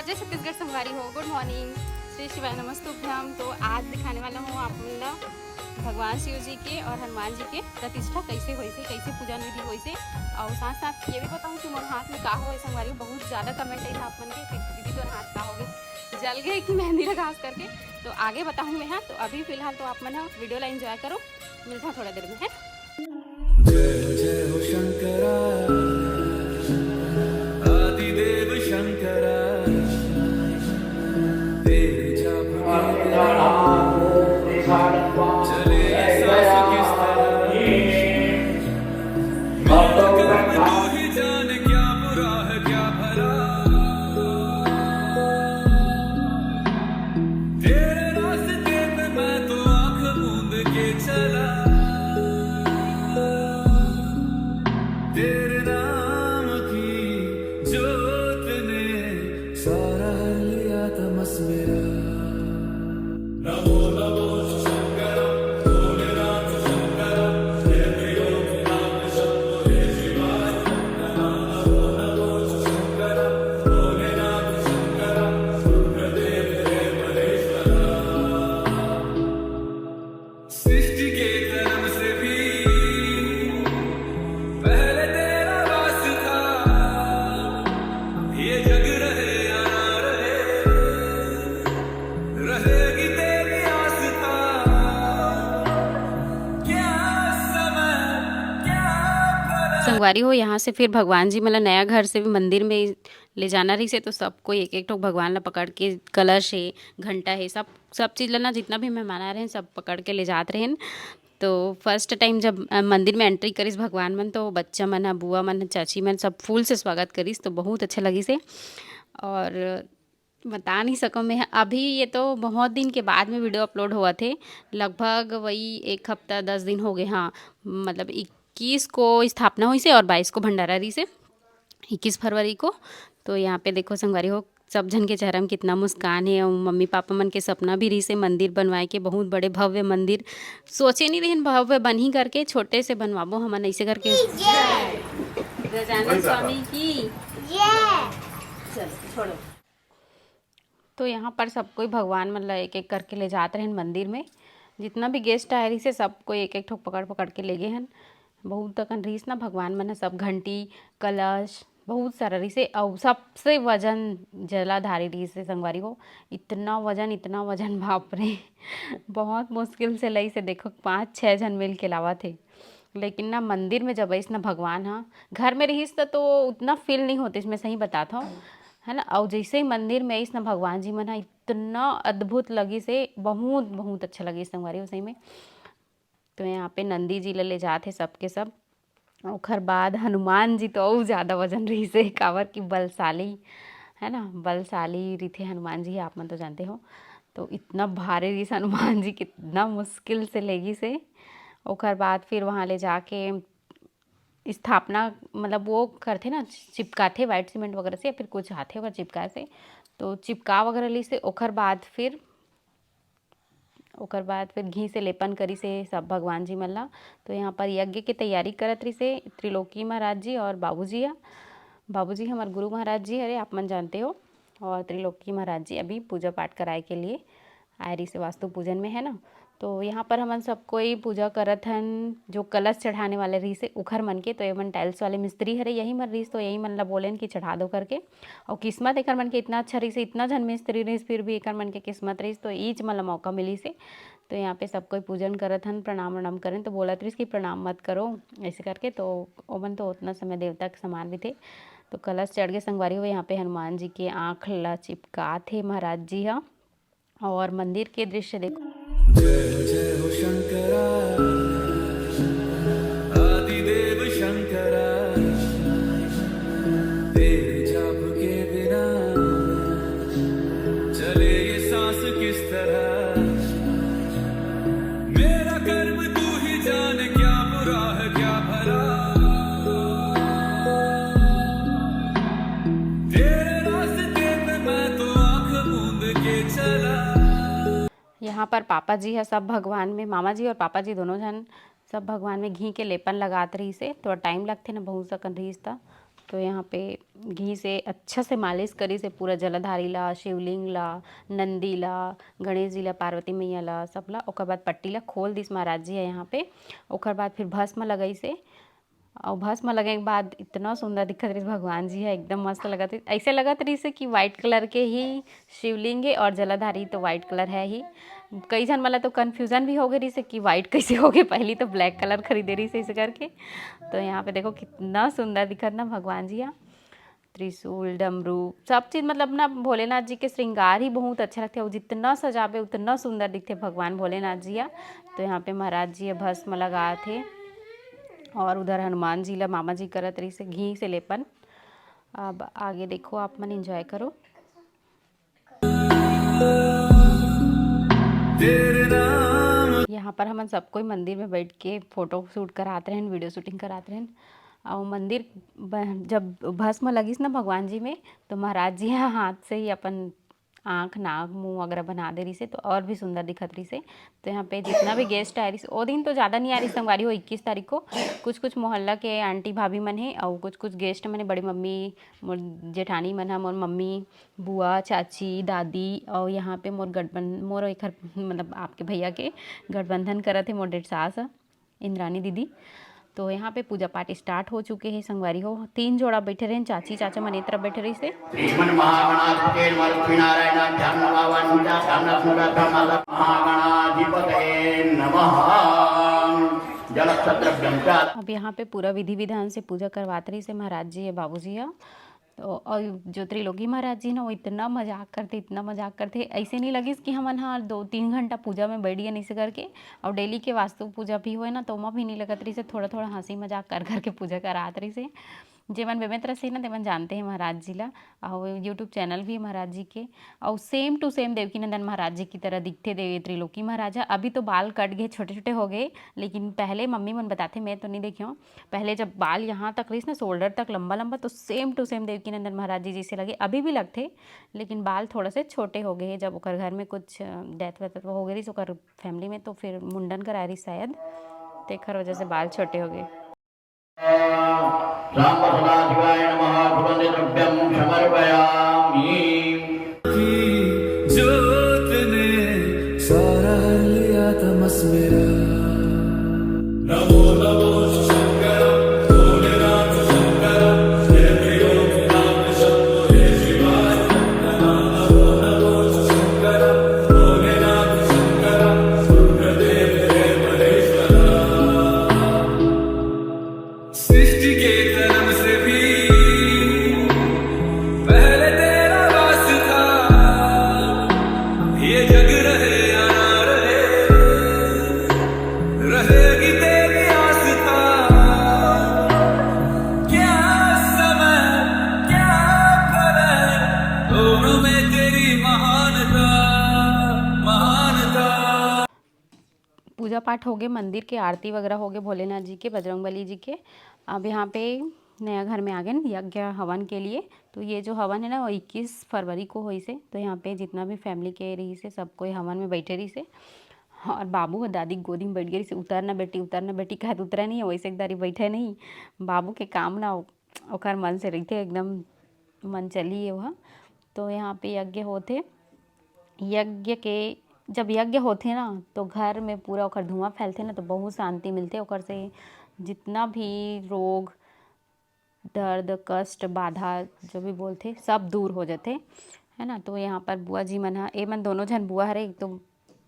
जय छत्तीसगढ़ संगवारी हो। गुड मॉर्निंग, श्री शिवाय नमस्तुभ्यम। तो आज दिखाने वाला हूँ आप लोग भगवान शिव जी के और हनुमान जी के प्रतिष्ठा कैसे हुई से, कैसे पूजन विधि हुई से, और साथ साथ ये भी बताऊँ कि मोर हाथ में का हो संगवारी। बहुत ज़्यादा कमेंट है आप मन के दीदी तो हाथ का हो गए, जल गए कि मेहंदी लगा करके। तो आगे बताऊँ मैं। हाँ, तो अभी फिलहाल तो आप मन वीडियो ला एंजॉय करो, मिलता है थोड़ा देर में है। जय जय हो शंकरा आदिदेव शंकरा तेरे जाप के चले सांस किस तरह मेरा कर्म तू ही जाने क्या बुरा है क्या भला तेरे रास्ते पे मैं तो आंख मूंद के चला तेरे नाम की जोत ने सारा लिया तमस मेरा। नमो नमो शंकर भोलेनाथ शंकर जय त्रिलोकीनाथ शंभो जय शिवाय नमो नमो शंकर भोलेनाथ शंकर रुद्रदेव जय महेश्वरा। सृष्टि के कर्म से भी पहले तेरा वास था ये जग रहे या ना रहेगी तेरी आस्था क्या समय क्या प्रलय। संगवारी हो, यहाँ से फिर भगवान जी मतलब नया घर से भी मंदिर में ले जाना रही से, तो सबको एक एक ठो भगवान ला पकड़ के, कलश है, घंटा है, सब चीज़ लेना, जितना भी मेहमान आ रहे हैं सब पकड़ के ले जाते रहे। तो फर्स्ट टाइम जब मंदिर में एंट्री करिस भगवान मन, तो बच्चा मन, बुआ मन, चाची मन सब फूल से स्वागत करिस, तो बहुत अच्छा लगी से। और बता नहीं सकूँ मैं, अभी ये तो बहुत दिन के बाद में वीडियो अपलोड हुआ थे, लगभग वही 1 हफ्ता 10 दिन हो गए। हाँ, मतलब 21 को स्थापना हुई से और 22 को भंडारा रही से, 21 फरवरी को। तो यहाँ पे देखो संगवारी हो, सब जन के चेहरा में कितना मुस्कान है, और मम्मी पापा मन के सपना भी रही से मंदिर बनवाए के, बहुत बड़े भव्य मंदिर सोचे नहीं रही भव्य बन ही करके, छोटे से बनवाबो हमन ऐसे करके। गजानन स्वामी की चलो छोड़ो। तो यहाँ पर सब कोई भगवान मतलब एक एक करके ले जाते हैं मंदिर में, जितना भी गेस्ट आए रही से सबको एक एक ठोक पकड़ पकड़ के ले गए हैं। बहुत तकन रहीस ना भगवान मन सब, घंटी कलश बहुत सारा रही से, और सबसे वजन जलाधारी रही से संगवारी हो। इतना वजन बाप रे बहुत मुश्किल से लई से, देखो 5-6 जन मिल के लावा थे। लेकिन ना मंदिर में जब आइस ना भगवान, हाँ घर में रहीस तो उतना फील नहीं होती, इसमें सही बताता हूँ है ना। और जैसे ही मंदिर में आइस ना भगवान जी मन, इतना अद्भुत लगी से, बहुत बहुत अच्छा लगी संगवारी सही में। तो यहाँ पे नंदी जी ले जाते सबके सब। ओखर बाद हनुमान जी तो और ज़्यादा वजन रही से, कावर की बलशाली है ना, बलशाली रीथे हनुमान जी, आप मन तो जानते हो। तो इतना भारी रही से हनुमान जी, कितना मुश्किल से लेगी से। ओखर बाद फिर वहाँ ले जाके स्थापना मतलब वो करते ना, चिपकाते वाइट सीमेंट वगैरह से, या फिर कुछ हाथे वगैरह चिपका से, तो चिपका वगैरह ली से। ओखर बाद फिर घी से लेपन करी से सब भगवान जी मल्ला। तो यहाँ पर यज्ञ की तैयारी करत रही से त्रिलोकी महाराज जी और बाबूजी हमारे गुरु महाराज जी, अरे आप मन जानते हो। और त्रिलोकी महाराज जी अभी पूजा पाठ कराए के लिए आए रही से, वास्तु पूजन में है ना। तो यहाँ पर हमन सब कोई पूजा करत हन, जो कलश चढ़ाने वाले रही से उखर मन के, तो ये मन टाइल्स वाले मिस्त्री हरे, यही मन रही, तो यही मन ला बोलेन कि चढ़ा दो करके। और किस्मत एकर मन के इतना अच्छा रही से, इतना जन मिस्त्री रही, फिर भी एकर मन के किस्मत रही, तो ईच मन ला मौका मिली से। तो यहाँ पे सब कोई पूजन करत हन, प्रणाम करें, तो बोलत रही कि प्रणाम मत करो ऐसे करके। तो ओमन तो उतना समय देवता के समान भी थे। तो कलश चढ़ के संगवारी हो, यहाँ पे हनुमान जी के आँख ला चिपका थे महाराज जी। हाँ, और मंदिर के दृश्य देखो। जय जय हो शंकरा आदिदेव शंकरा तेरे जाप के बिना चले ये सांस किस तरह मेरा कर्म तू ही जाने क्या बुरा है क्या भला तेरे रास्ते पे मैं तो आंख मूंद के चला। यहाँ पर पापा जी है सब भगवान में, मामा जी और पापा जी दोनों जन सब भगवान में घी के लेपन लगात रही से। थोड़ा टाइम लगते ना, बहुत सकन रही था, तो यहाँ पे घी से अच्छा से मालिश करी से पूरा जलाधारी ला, शिवलिंग ला, नंदी ला, गणेश जी ला, पार्वती मैया ला, सब ला। ओकर बाद पट्टी ला खोल दिस महाराज जी है यहाँ पे। ओकर बाद फिर भस्म लगई से, और भस्म लगे के बाद इतना सुंदर दिखत रही भगवान जी है, एकदम मस्त लगत रही। ऐसे लगत रही से कि वाइट कलर के ही शिवलिंग है और जलाधारी तो वाइट कलर है ही। कई जन वाला तो कन्फ्यूज़न भी हो गई रही से कि वाइट कैसे हो गए, पहली तो ब्लैक कलर खरीदे रही से इसे करके। तो यहाँ पे देखो कितना सुंदर दिखत ना भगवान जी यहाँ। त्रिशूल, डमरू, सब चीज़ मतलब ना भोलेनाथ जी के श्रृंगार ही बहुत अच्छा लगते हैं। जितना सजावे उतना सुंदर दिखते भगवान भोलेनाथ जी या। तो यहाँ पे महाराज जी भस्म लगा थे, और उधर हनुमान जी ला मामा जी करत रही से घी से लेपन। अब आगे देखो, आप मन एंजॉय करो। यहाँ पर हम सब कोई मंदिर में बैठ के फोटो शूट कराते रहें, वीडियो शूटिंग कराते रहें। और मंदिर जब भस्म लगिस ना भगवान जी में, तो महाराज जी यहाँ हाथ से ही अपन आँख, नाक, मुंह वगैरह बना दे रही से, तो और भी सुंदर दिखत रही से। तो यहाँ पे जितना भी गेस्ट आ रही से, वो दिन तो ज़्यादा नहीं आ रही संगवारी हो 21 तारीख को। कुछ मोहल्ला के आंटी भाभी मन है, और कुछ गेस्ट मन है, बड़ी मम्मी, मोर जेठानी मन है, मोर मम्मी, बुआ, चाची, दादी। और यहाँ पे मोर एक मतलब आपके भैया के गठबंधन करत है मोर डेढ़ सास इंद्रानी दीदी। तो यहाँ पे पूजा पाठ स्टार्ट हो चुके हैं संगवारी हो। 3 जोड़ा बैठे रहे, चाची चाचा मन एक तरफ बैठे रही से। अब यहाँ पे पूरा विधि विधान से पूजा करवाते रही से महाराज जी है, बाबू जी है। तो और जो त्रिलोकी महाराज जी ना, वो इतना मजाक करते ऐसे नहीं लगी कि हम हाँ 2-3 घंटा पूजा में बैठ गए नहीं से करके। और डेली के वास्तु पूजा भी हुए ना, तो वहाँ भी नहीं लगत रही से, थोड़ा थोड़ा हंसी मजाक कर के पूजा करात रही से। जेमन बेमेत रहे ना तेमन जानते हैं महाराज जी ला, और यूट्यूब चैनल भी है महाराज जी के। और सेम टू सेम देवकीनंदन महाराज जी की तरह दिखते त्रिलोकी महाराजा। अभी तो बाल कट गए, छोटे छोटे हो गए, लेकिन पहले मम्मी मन बताते, मैं तो नहीं देखी हूँ, पहले जब बाल यहाँ तक रही ना, शोल्डर तक लंबा लंबा, तो सेम टू सेम देवकीनंदन महाराज जी जैसे लगे। अभी भी लगते, लेकिन बाल थोड़ा से छोटे हो गए जब ओकर घर में कुछ डेथ वेथ हो गई ओकर फैमिली में, तो फिर मुंडन करा रही शायद, तेखर वजह से बाल छोटे हो गए। ज्योत ने सारा लिया तमस मेरा। नमो नमो शंकर भोलेनाथ शंकर, जय त्रिलोकीनाथ शंभो जय शिवाय। नमो नमो शंकर भोलेनाथ शंकर, रुद्रदेव जय महेश्वरा। सृष्टि के कर्म से भी पहले तेरा वास था, ये जग रहे या ना रहेगी तेरी आस्था। क्या समय क्या करे, दोनों में तेरी महानता। पूजा पाठ हो गए, मंदिर के आरती वगैरह हो गए भोलेनाथ जी के, बजरंगबली जी के। अब यहाँ पे नया घर में आ गए यज्ञ हवन के लिए। तो ये जो हवन है ना, वो 21 फरवरी को हुई से। तो यहाँ पे जितना भी फैमिली के रही से, सब कोई हवन में बैठे रही से। और बाबू और दादी गोदी में बैठ गई से। उतरना बेटी कहे तो उतरा नहीं है, वैसे एक दारी बैठे नहीं। बाबू के काम ना ओकर मन से रही थे, एकदम मन चली है वह। तो यहाँ पे यज्ञ होते, जब यज्ञ होते ना, तो घर में पूरा ओकर धुआं फैलते ना, तो बहुत शांति मिलते ओकर से। जितना भी रोग, दर्द, कष्ट, बाधा जो भी बोलते, सब दूर हो जाते है ना। तो यहाँ पर बुआ जी मन ए मन दोनों जन बुआ हरे, एक तो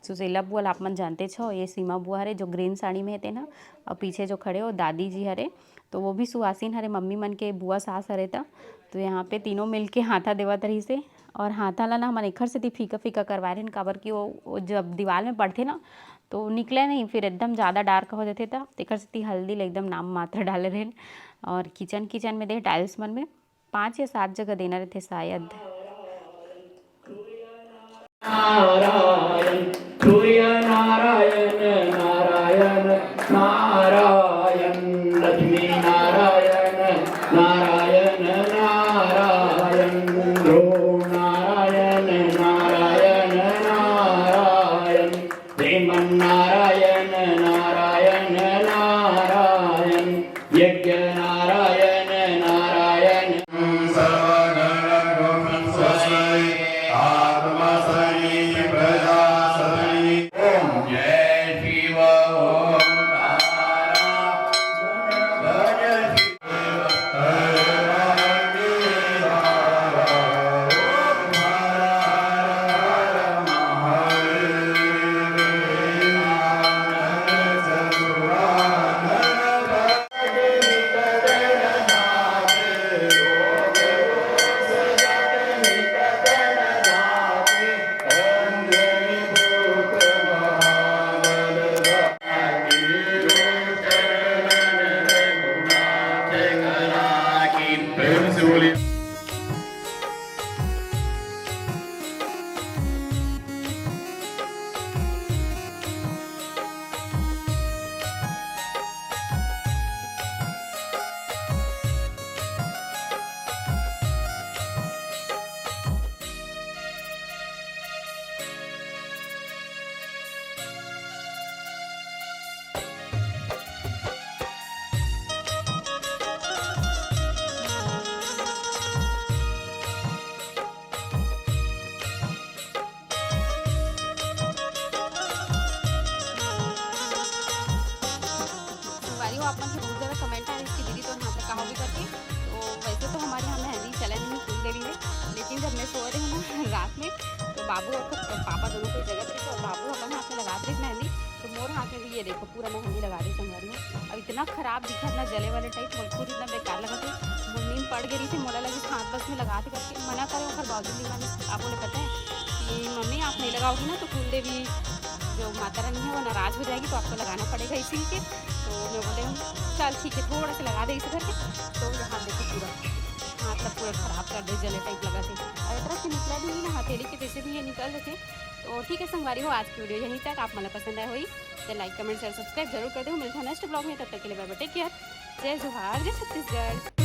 सुशीला बुआ आप मन जानते छो, ये सीमा बुआ हरे जो ग्रीन साड़ी में थे ना, और पीछे जो खड़े हो दादी जी हरे, तो वो भी सुहासिन हरे, मम्मी मन के बुआ सास हरे था। तो यहाँ पे तीनों मिल के हाथा देवत रही से। और हाथा ला ना हमारे एखर से फीका फीका करवा रहे, काबर कि वो जब दीवार में पड़ते ना, तो निकले नहीं, फिर एकदम ज़्यादा डार्क हो जाते था। एखर से हल्दी ले एकदम नाम मात्र डाले रहे। और किचन में दे टाइल्स मन में 5 या 7 जगह देना रहते शायद। नारायण नारायण नारायण नारायण, लक्ष्मी नारायण नारायण नारायण, ध्रुव नारायण नारायण नारायण, श्रीमन नारायण नारायण नारायण, यज्ञ नारायण नारायण सो रहे हैं ना रात में, तो बाबू और पापा दोनों को जगह थे, तो बाबू अपन हाथ में लगा थे मेहंदी, तो मोर हाथ में भी ये देखो पूरा मेहंदी लगा दी संगवारी में। अब इतना खराब दिखा ना, जले वाले टाइप, खुद इतना बेकार लगा थे। नींद पड़ गई थी, मोला लगी हाथ बस में लगा थे करके मना करे, और बावजूद मैंने आप बोले पता है कि मम्मी आप नहीं लगाओगी ना तो कुल देवी जो माता रानी है वो नाराज़ हो जाएगी, तो आपको लगाना पड़ेगा इसी के। तो मैं बोले चल ठीक है, थोड़ा सा लगा दे इसे करके। तो ये हाथ देखो पूरा मतलब पूरा ख़राब कर दे, जले टाइप लगा थे, और इस तरह से निकला भी नहीं ना, हथेली के जैसे भी ये निकल रहे थे। तो ठीक है संगवारी हो, आज की वीडियो यहीं तक। आप मला पसंद आए हुई तो लाइक कमेंट शेयर सब्सक्राइब जरूर कर दो। मिलता है नेक्स्ट ब्लॉग में, तब तक के लिए बाय बाय, टेक केयर, जय जोहार, जय छत्तीसगढ़।